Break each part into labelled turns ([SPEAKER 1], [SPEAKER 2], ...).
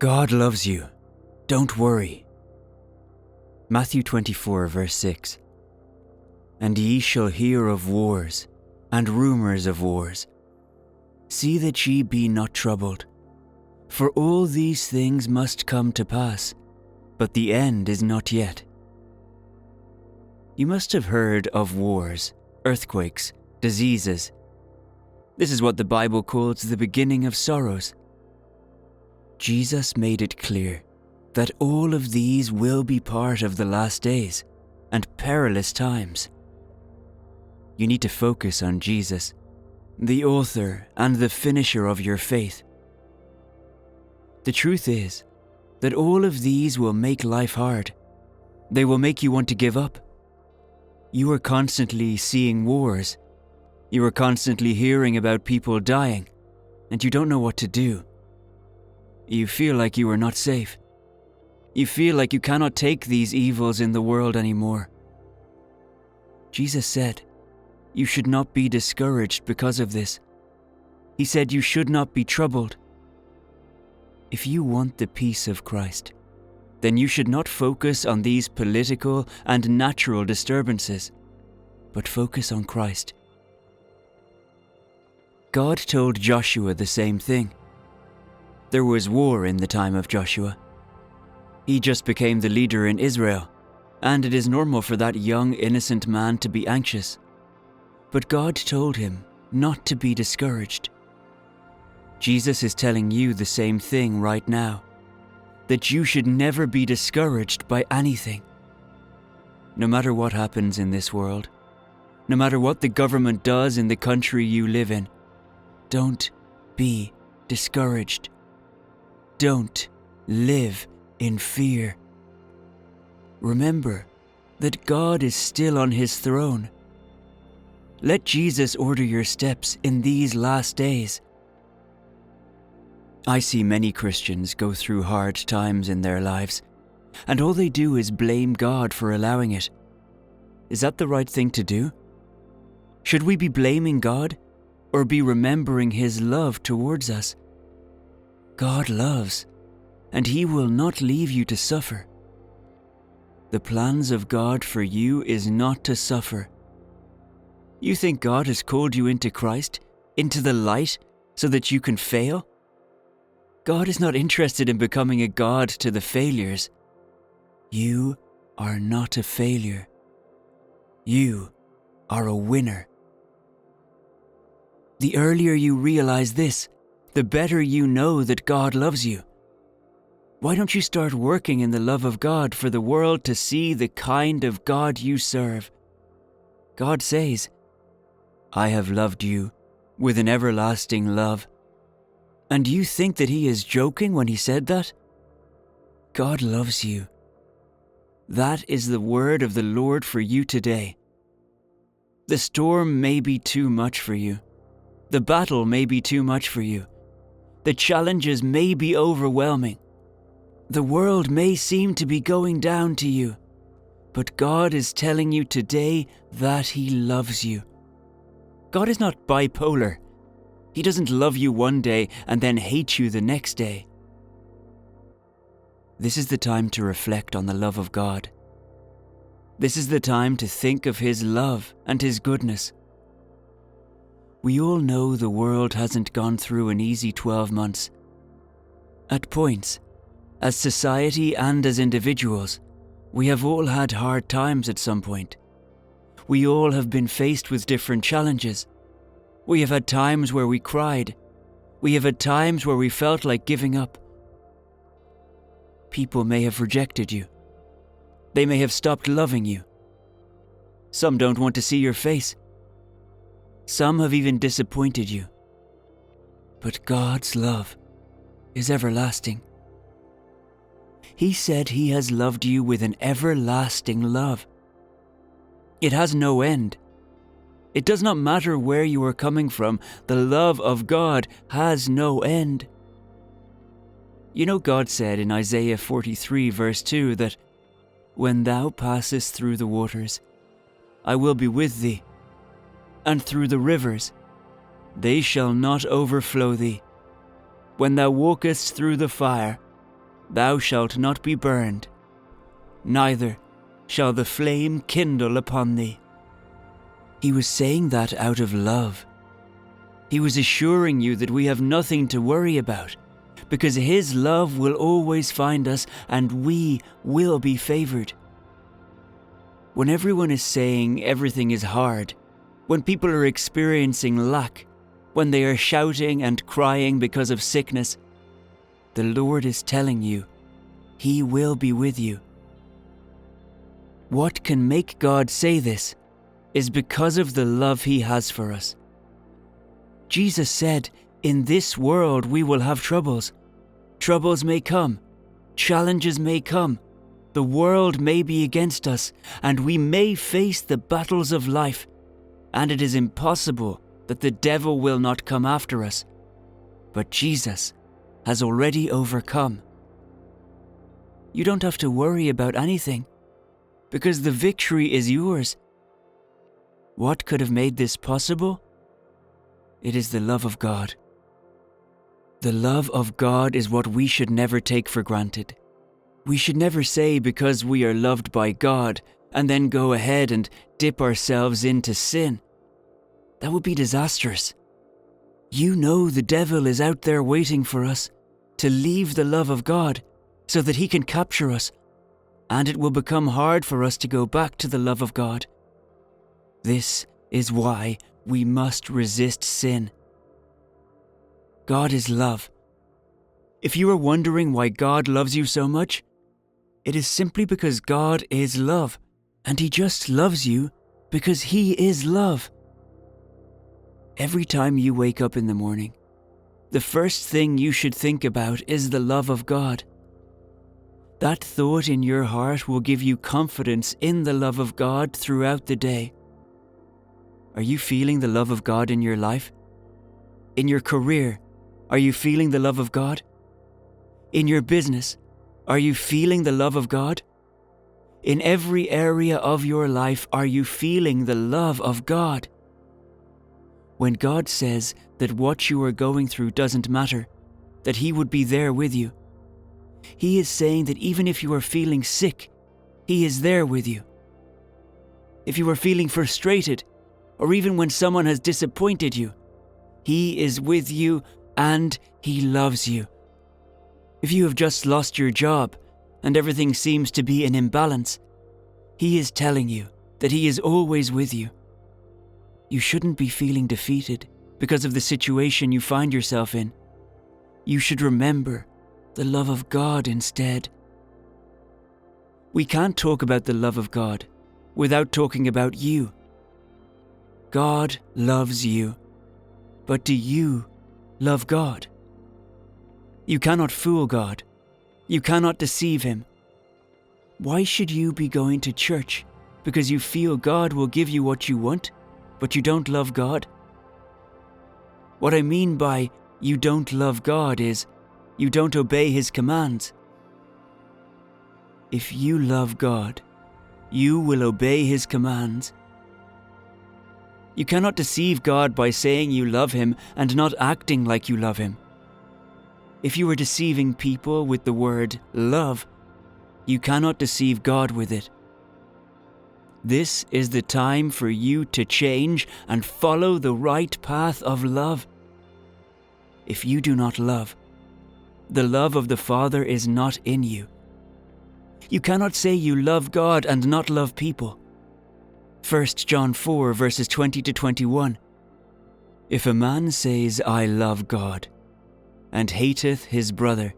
[SPEAKER 1] God loves you. Don't worry. Matthew 24, verse 6. And ye shall hear of wars, and rumours of wars. See that ye be not troubled. For all these things must come to pass, but the end is not yet. You must have heard of wars, earthquakes, diseases. This is what the Bible calls the beginning of sorrows. Jesus made it clear that all of these will be part of the last days and perilous times. You need to focus on Jesus, the author and the finisher of your faith. The truth is that all of these will make life hard. They will make you want to give up. You are constantly seeing wars. You are constantly hearing about people dying, and you don't know what to do. You feel like you are not safe. You feel like you cannot take these evils in the world anymore. Jesus said, you should not be discouraged because of this. He said you should not be troubled. If you want the peace of Christ, then you should not focus on these political and natural disturbances, but focus on Christ. God told Joshua the same thing. There was war in the time of Joshua. He just became the leader in Israel, and it is normal for that young, innocent man to be anxious. But God told him not to be discouraged. Jesus is telling you the same thing right now, that you should never be discouraged by anything. No matter what happens in this world, no matter what the government does in the country you live in, don't be discouraged. Don't live in fear. Remember that God is still on his throne. Let Jesus order your steps in these last days. I see many Christians go through hard times in their lives, and all they do is blame God for allowing it. Is that the right thing to do? Should we be blaming God, or be remembering his love towards us? God loves, and he will not leave you to suffer. The plans of God for you is not to suffer. You think God has called you into Christ, into the light, so that you can fail? God is not interested in becoming a God to the failures. You are not a failure. You are a winner. The earlier you realize this, the better you know that God loves you. Why don't you start working in the love of God for the world to see the kind of God you serve? God says, I have loved you with an everlasting love. And do you think that he is joking when he said that? God loves you. That is the word of the Lord for you today. The storm may be too much for you. The battle may be too much for you. The challenges may be overwhelming. The world may seem to be going down to you. But God is telling you today that he loves you. God is not bipolar. He doesn't love you one day and then hate you the next day. This is the time to reflect on the love of God. This is the time to think of his love and his goodness. We all know the world hasn't gone through an easy 12 months. At points, as society and as individuals, we have all had hard times at some point. We all have been faced with different challenges. We have had times where we cried. We have had times where we felt like giving up. People may have rejected you. They may have stopped loving you. Some don't want to see your face. Some have even disappointed you. But God's love is everlasting. He said he has loved you with an everlasting love. It has no end. It does not matter where you are coming from, the love of God has no end. You know, God said in Isaiah 43 verse 2 that, when thou passest through the waters, I will be with thee, and through the rivers, they shall not overflow thee. When thou walkest through the fire, thou shalt not be burned, neither shall the flame kindle upon thee. He was saying that out of love. He was assuring you that we have nothing to worry about, because his love will always find us and we will be favored. When everyone is saying everything is hard, when people are experiencing lack, when they are shouting and crying because of sickness, the Lord is telling you, he will be with you. What can make God say this is because of the love he has for us. Jesus said, in this world we will have troubles. Troubles may come, challenges may come, the world may be against us, and we may face the battles of life, and it is impossible that the devil will not come after us. But Jesus has already overcome. You don't have to worry about anything, because the victory is yours. What could have made this possible? It is the love of God. The love of God is what we should never take for granted. We should never say because we are loved by God and then go ahead and dip ourselves into sin. That would be disastrous. You know the devil is out there waiting for us to leave the love of God so that he can capture us, and it will become hard for us to go back to the love of God. This is why we must resist sin. God is love. If you are wondering why God loves you so much, it is simply because God is love, and he just loves you because he is love. Every time you wake up in the morning, the first thing you should think about is the love of God. That thought in your heart will give you confidence in the love of God throughout the day. Are you feeling the love of God in your life? In your career, are you feeling the love of God? In your business, are you feeling the love of God? In every area of your life, are you feeling the love of God? When God says that what you are going through doesn't matter, that he would be there with you, he is saying that even if you are feeling sick, he is there with you. If you are feeling frustrated, or even when someone has disappointed you, he is with you and he loves you. If you have just lost your job and everything seems to be in imbalance, he is telling you that he is always with you. You shouldn't be feeling defeated because of the situation you find yourself in. You should remember the love of God instead. We can't talk about the love of God without talking about you. God loves you, but do you love God? You cannot fool God. You cannot deceive him. Why should you be going to church because you feel God will give you what you want, but you don't love God? What I mean by you don't love God is you don't obey his commands. If you love God, you will obey his commands. You cannot deceive God by saying you love him and not acting like you love him. If you are deceiving people with the word love, you cannot deceive God with it. This is the time for you to change and follow the right path of love. If you do not love, the love of the Father is not in you. You cannot say you love God and not love people. 1 John 4 verses 20 to 21. If a man says, I love God, and hateth his brother,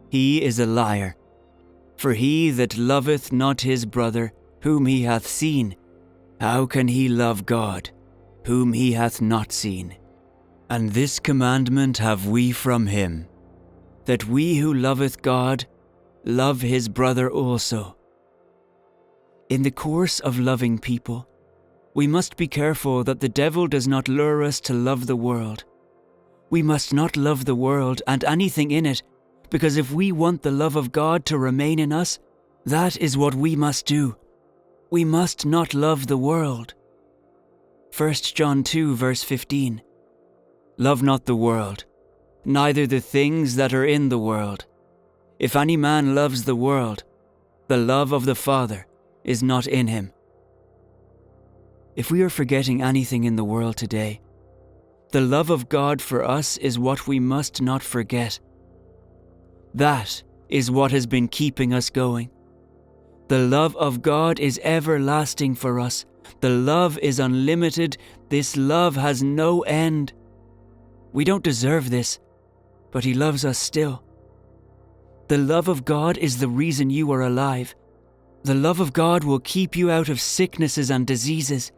[SPEAKER 1] he is a liar. For he that loveth not his brother, whom he hath seen, how can he love God, whom he hath not seen? And this commandment have we from him, that we who loveth God, love his brother also. In the course of loving people, we must be careful that the devil does not lure us to love the world. We must not love the world and anything in it, because if we want the love of God to remain in us, that is what we must do. We must not love the world. 1 John 2 verse 15. Love not the world, neither the things that are in the world. If any man loves the world, the love of the Father is not in him. If we are forgetting anything in the world today, the love of God for us is what we must not forget. That is what has been keeping us going. The love of God is everlasting for us. The love is unlimited. This love has no end. We don't deserve this, but He loves us still. The love of God is the reason you are alive. The love of God will keep you out of sicknesses and diseases.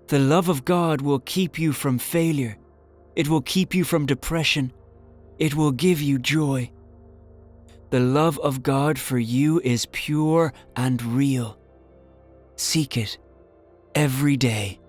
[SPEAKER 1] The love of God will keep you from failure. It will keep you from depression. It will give you joy. The love of God for you is pure and real. Seek it every day.